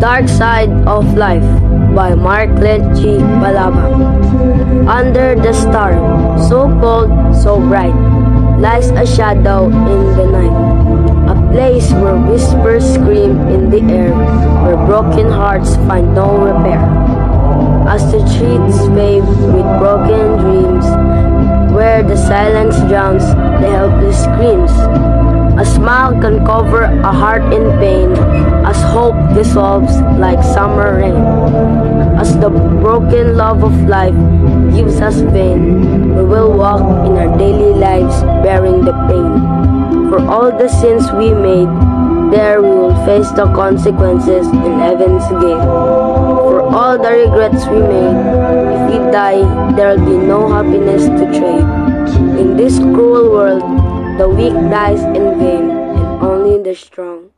Dark Side of Life by Mark Lechi Balabang. Under the star, so cold, so bright, lies a shadow in the night. A place where whispers scream in the air, where broken hearts find no repair. As the streets fade with broken dreams, where the silence drowns the helpless screams. A smile can cover a heart in pain, as hope dissolves like summer rain. As the broken love of life gives us pain, we will walk in our daily lives bearing the pain. For all the sins we made, there we will face the consequences in heaven's gate. For all the regrets we made, if we die, there will be no happiness to trade. In this cruel world, the weak dies in vain, and only the strong